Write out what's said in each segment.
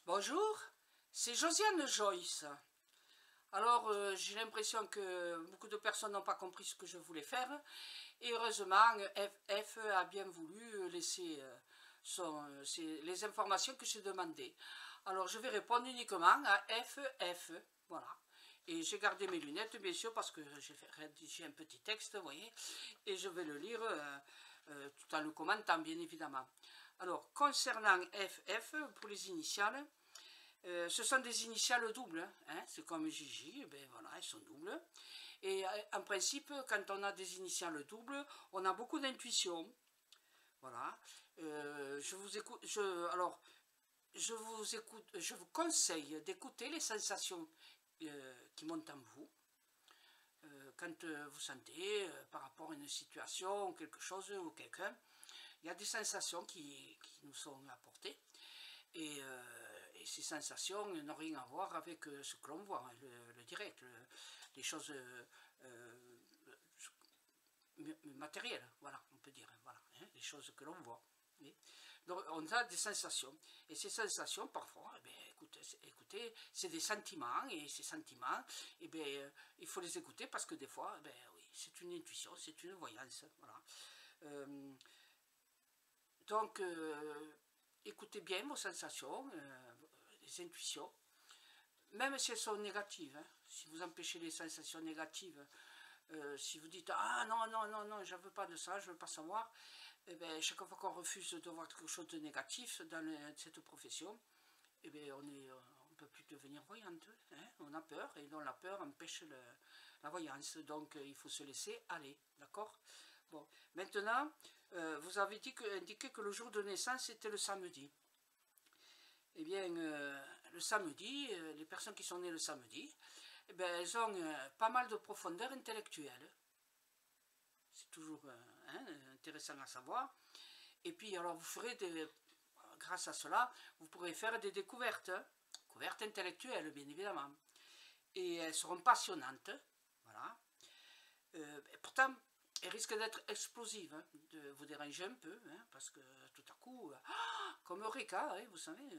Bonjour, c'est Josiane Joyce. Alors, j'ai l'impression que beaucoup de personnes n'ont pas compris ce que je voulais faire. Et heureusement, FF a bien voulu laisser les informations que j'ai demandées. Alors, je vais répondre uniquement à FF. Voilà. Et j'ai gardé mes lunettes, bien sûr, parce que j'ai rédigé un petit texte, vous voyez. Et je vais le lire tout en le commentant, bien évidemment. Alors, concernant FF, pour les initiales, ce sont des initiales doubles, hein, c'est comme Gigi, ben voilà, elles sont doubles. Et en principe, quand on a des initiales doubles, on a beaucoup d'intuition. Voilà. Je vous conseille d'écouter les sensations qui montent en vous. Quand vous sentez par rapport à une situation, quelque chose ou quelqu'un, il y a des sensations qui nous sont apportées. Et ces sensations n'ont rien à voir avec ce que l'on voit, hein, le direct, les choses matérielles, voilà, on peut dire, voilà, hein, les choses que l'on voit. Oui. Donc on a des sensations, et ces sensations parfois, eh bien, écoutez, c'est des sentiments, et ces sentiments, eh bien, il faut les écouter parce que des fois, eh bien, oui, c'est une intuition, c'est une voyance, voilà. Donc, écoutez bien vos sensations, les intuitions, même si elles sont négatives, hein, si vous empêchez les sensations négatives, si vous dites « Ah non, non, non, non, je ne veux pas de ça, je ne veux pas savoir », eh bien, chaque fois qu'on refuse de voir quelque chose de négatif dans cette profession, eh bien, on ne peut plus devenir voyante, hein, on a peur, et donc la peur empêche la voyance, donc il faut se laisser aller, d'accord? Bon, maintenant, vous avez indiqué que le jour de naissance était le samedi. Eh bien, le samedi, les personnes qui sont nées le samedi, eh bien, elles ont pas mal de profondeur intellectuelle. C'est toujours hein, intéressant à savoir. Et puis, alors, vous ferez grâce à cela, vous pourrez faire des découvertes, découvertes intellectuelles, bien évidemment. Et elles seront passionnantes, voilà. Pourtant, elles risquent d'être explosives, hein, de vous déranger un peu, hein, parce que tout à coup, comme Eureka, hein, vous savez,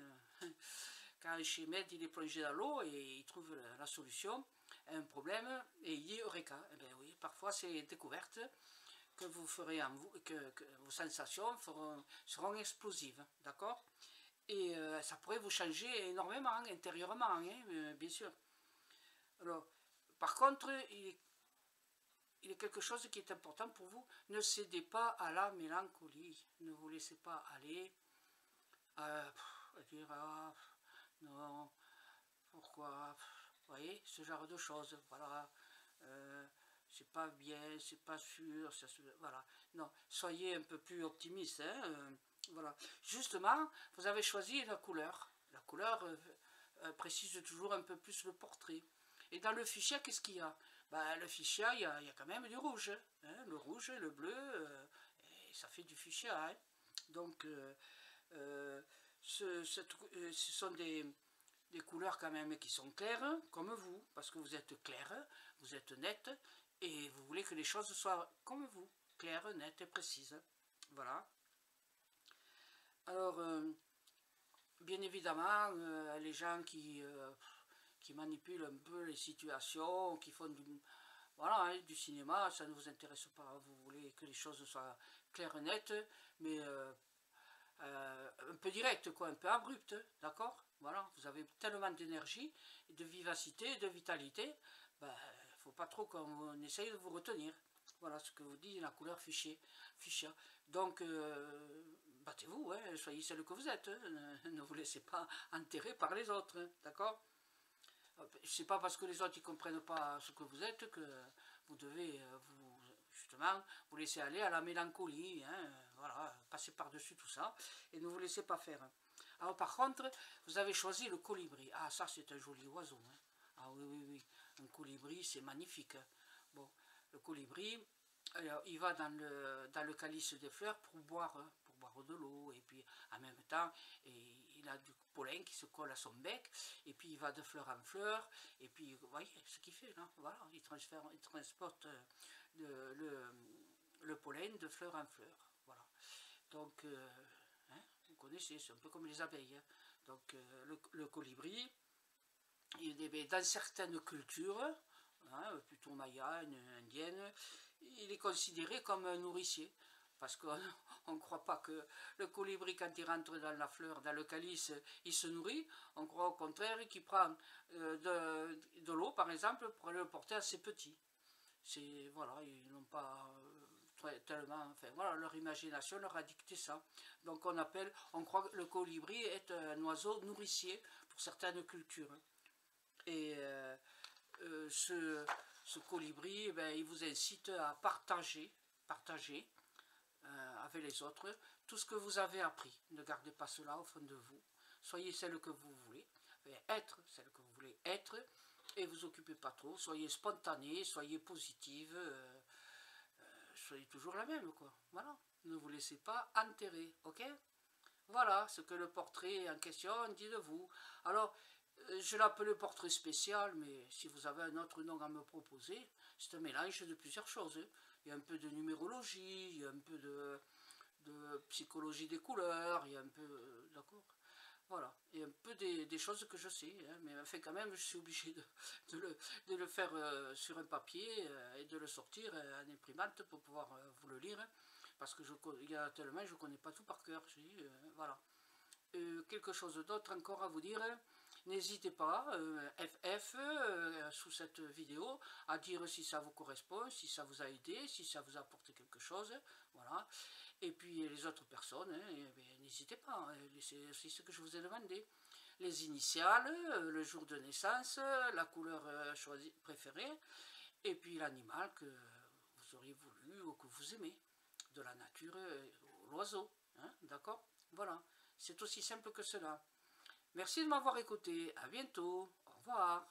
quand Archimède il est plongé dans l'eau et il trouve la solution à un problème, et il dit Eureka. Eh bien oui, parfois c'est découverte que vous ferez en vous, que vos sensations seront explosives, d'accord? Et ça pourrait vous changer énormément, intérieurement, hein, bien sûr. Alors, par contre, il est quelque chose qui est important pour vous. Ne cédez pas à la mélancolie. Ne vous laissez pas aller à dire ah, non, pourquoi, vous voyez, ce genre de choses. Voilà, c'est pas bien, c'est pas sûr, voilà. Non, soyez un peu plus optimiste. Hein, voilà. Justement, vous avez choisi la couleur. La couleur précise toujours un peu plus le portrait. Et dans le fichier, qu'est-ce qu'il y a? Ben, le fichier, il y a quand même du rouge. Hein, le rouge et le bleu, et ça fait du fichier. Hein. Donc, ce sont des couleurs quand même qui sont claires, comme vous, parce que vous êtes clair, vous êtes net, et vous voulez que les choses soient comme vous, claires, nettes et précises. Voilà. Alors, bien évidemment, les gens qui manipulent un peu les situations, qui font voilà, hein, du cinéma, ça ne vous intéresse pas. Vous voulez que les choses soient claires, nettes, mais un peu directes, quoi, un peu abruptes, d'accord? Voilà, vous avez tellement d'énergie, de vivacité, de vitalité, ben, il ne faut pas trop qu'on essaye de vous retenir. Voilà ce que vous dit la couleur fichier. Donc, battez-vous, hein, soyez celle que vous êtes. Hein, ne vous laissez pas enterrer par les autres, hein, d'accord? C'est pas parce que les autres ne comprennent pas ce que vous êtes que vous devez justement vous laisser aller à la mélancolie, hein, voilà, passer par-dessus tout ça et ne vous laissez pas faire. Alors par contre, vous avez choisi le colibri. Ah, ça c'est un joli oiseau. Hein. Ah oui, oui, oui, un colibri c'est magnifique. Bon, le colibri, alors, il va dans le calice des fleurs pour boire de l'eau, et puis en même temps il a du pollen qui se colle à son bec, et puis il va de fleur en fleur, et puis vous voyez ce qu'il fait là, voilà, il transporte le pollen de fleur en fleur, voilà. Donc, hein, vous connaissez, c'est un peu comme les abeilles, hein. Donc le colibri, dans certaines cultures, hein, plutôt maya, indienne, il est considéré comme un nourricier. Parce qu'on ne croit pas que le colibri, quand il rentre dans la fleur, dans le calice, il se nourrit. On croit au contraire qu'il prend de l'eau, par exemple, pour le porter à ses petits. Voilà, ils n'ont pas tellement, enfin voilà, leur imagination leur a dicté ça. Donc on croit que le colibri est un oiseau nourricier pour certaines cultures. Et ce colibri, ben, il vous incite à partager avec les autres tout ce que vous avez appris. Ne gardez pas cela au fond de vous. Soyez celle que vous voulez, être celle que vous voulez être, et vous occupez pas trop. Soyez spontané, soyez positive, soyez toujours la même, quoi. Voilà. Ne vous laissez pas enterrer, ok? Voilà ce que le portrait en question dit de vous. Alors, je l'appelle portrait spécial, mais si vous avez un autre nom à me proposer, c'est un mélange de plusieurs choses. Il y a un peu de numérologie, il y a un peu de psychologie des couleurs, il y a un peu... D'accord? Voilà, il y a un peu des choses que je sais, hein, mais enfin quand même je suis obligé de le faire sur un papier et de le sortir en imprimante pour pouvoir vous le lire, hein, parce que il y a tellement je ne connais pas tout par cœur. Voilà. Quelque chose d'autre encore à vous dire, n'hésitez pas, FF, sous cette vidéo, à dire si ça vous correspond, si ça vous a aidé, si ça vous a apporté quelque chose, voilà. Et puis les autres personnes, hein, n'hésitez pas, c'est aussi ce que je vous ai demandé. Les initiales, le jour de naissance, la couleur choisie, préférée, et puis l'animal que vous auriez voulu ou que vous aimez, de la nature, l'oiseau, hein, d'accord? Voilà, c'est aussi simple que cela. Merci de m'avoir écouté, à bientôt, au revoir.